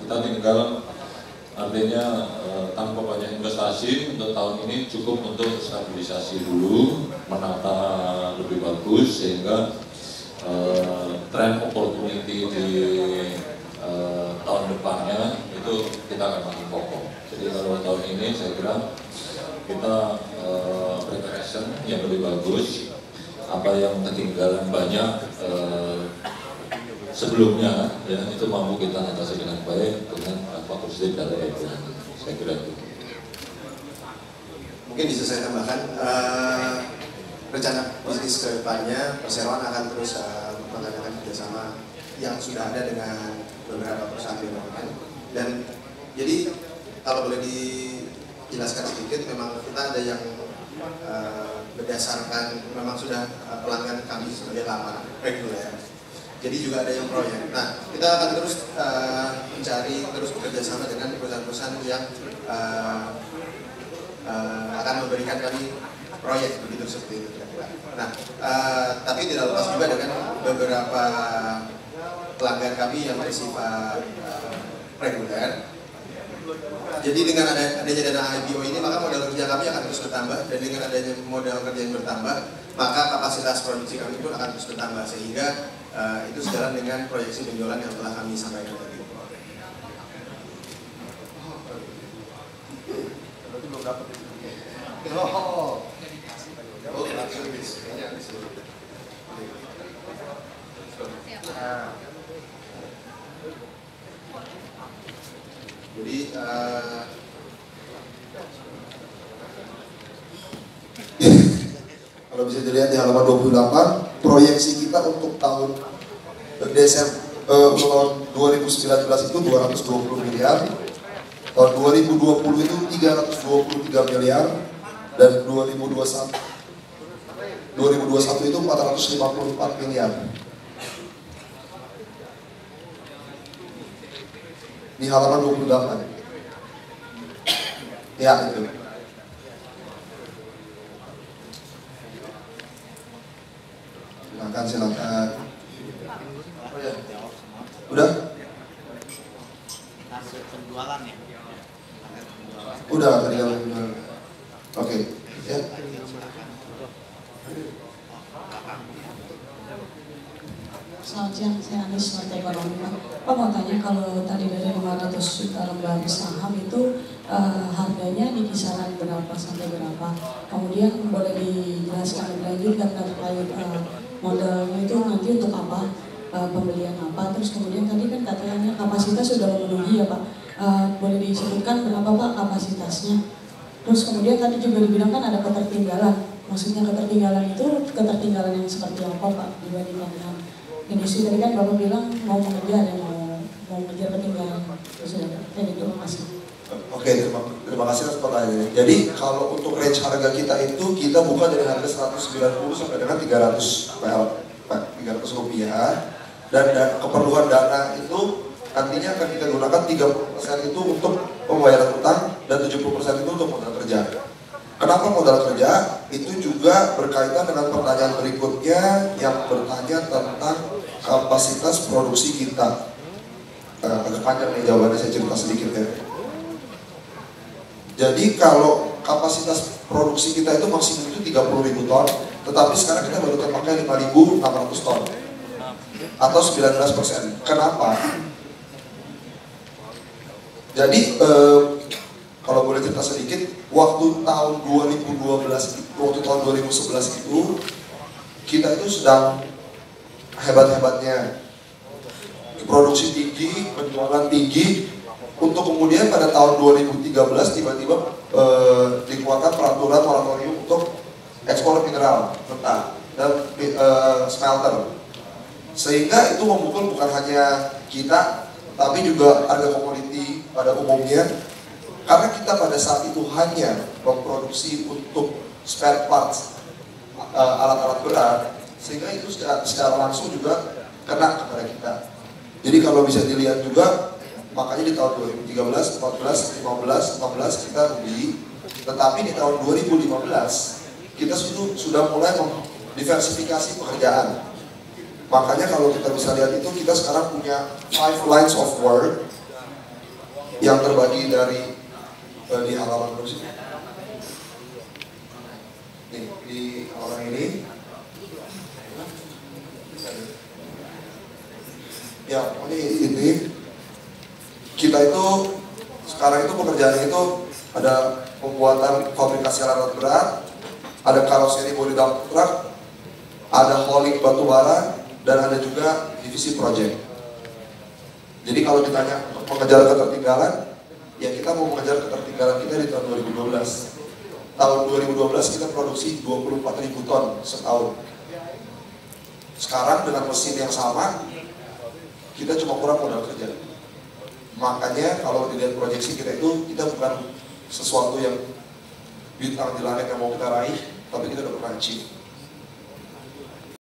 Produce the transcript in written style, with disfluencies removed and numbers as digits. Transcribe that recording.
Kita tinggal artinya tanpa banyak investasi untuk tahun ini cukup untuk stabilisasi dulu, menata lebih bagus sehingga tren opportunity di tahun depannya itu kita akan makin kokoh. Jadi kalau tahun ini saya kira kita preparation yang lebih bagus, apa yang ketinggalan banyak sebelumnya ya itu mampu kita atasi dengan baik dengan dampak positif dari ekonomi. Saya kira itu. Mungkin bisa saya tambahkan rencana bisnis ke depannya perseroan akan terus mengadakan kerjasama yang sudah ada dengan beberapa perusahaan BUMN. Dan jadi kalau boleh dijelaskan sedikit, memang kita ada yang berdasarkan memang sudah pelanggan kami sebagai lama reguler. Jadi juga ada yang proyek. Nah, kita akan terus mencari, terus bekerja sama dengan perusahaan-perusahaan yang akan memberikan kami proyek begitu seperti itu kira-kira. Nah, tapi tidak lepas juga dengan beberapa pelanggan kami yang bersifat reguler. Jadi dengan adanya dana IPO ini, maka modal kerja kami akan terus bertambah, dan dengan adanya modal kerja yang bertambah, maka kapasitas produksi kami pun akan terus bertambah, sehingga itu sejalan dengan proyeksi penjualan yang telah kami sampaikan tadi. Berarti belum dapat. Jadi kalau bisa dilihat di halaman 28, proyeksi kita untuk tahun Desember tahun 2019 itu 220 miliar, tahun 2020 itu 323 miliar, dan 2021 itu 454 miliar. Di halaman 28. Ya, itu. Silakan. Oh, ya. Udah? Hasil penjualan ya? Udah, tadi kalau penjualan. Oke, ya. Selamat siang, saya Anis Lantai Ekonomi. Pak mau tanya, kalau tadi dari 500 juta lembar saham itu harganya di kisaran berapa sampai berapa? Kemudian boleh dijelaskan lebih lanjut kan terkait modalnya itu nanti untuk apa, pembelian apa? Terus kemudian tadi kan katanya kapasitas sudah memenuhi ya Pak. Boleh disebutkan berapa Pak kapasitasnya? Terus kemudian tadi juga dibilang kan ada ketertinggalan. Maksudnya ketertinggalan itu ketertinggalan yang seperti apa Pak dibandingkan dengan industri? Tadi kan Bapak bilang mau mengejar yang mau mengejar ketinggalan. Jadi terima kasih. Oke, terima kasih atas pertanyaannya. Jadi kalau untuk range harga kita itu kita buka dari harga 190 sampai dengan 300 rupiah, dan keperluan dana itu nantinya akan kita gunakan 30% itu untuk pembayaran utang dan 70% itu untuk modal kerja. Kenapa modal kerja? Itu juga berkaitan dengan pertanyaan berikutnya yang bertanya tentang kapasitas produksi kita. Agak panjang nih jawabannya, saya cerita sedikit ya. Jadi kalau kapasitas produksi kita itu maksimum itu 30.000 ton, tetapi sekarang kita baru terpakai 5.600 ton atau 19%. Kenapa? Jadi kalau boleh cerita sedikit, waktu tahun 2011 itu kita itu sedang hebat-hebatnya, produksi tinggi, penjualan tinggi, untuk kemudian pada tahun 2013 tiba-tiba dikeluarkan peraturan moratorium untuk ekspor mineral mentah dan smelter, sehingga itu memukul bukan hanya kita tapi juga harga komoditi pada umumnya, karena kita pada saat itu hanya memproduksi untuk spare parts alat-alat berat, sehingga itu secara langsung juga kena kepada kita. Jadi kalau bisa dilihat juga, makanya di tahun 2013, 14, 15, 16 kita rugi, tetapi di tahun 2015 kita sudah mulai diversifikasi pekerjaan. Makanya kalau kita bisa lihat itu, kita sekarang punya 5 lines of work yang terbagi dari di halaman berapa sih? Nih, di halaman ini. Ya, ini kita itu sekarang itu pekerjaan itu ada pembuatan fabrikasi alat berat, ada karoseri body dump truck, ada hauling batu bara, dan ada juga divisi project. Jadi kalau ditanya mengejar ketertinggalan, ya kita mau mengejar ketertinggalan kita di tahun 2012. Tahun 2012 kita produksi 24.000 ton setahun. Sekarang dengan mesin yang sama, kita cuma kurang modal kerja. Makanya kalau dilihat proyeksi kita itu, kita bukan sesuatu yang bintang di langit yang mau kita raih, tapi kita udah pernah achieve.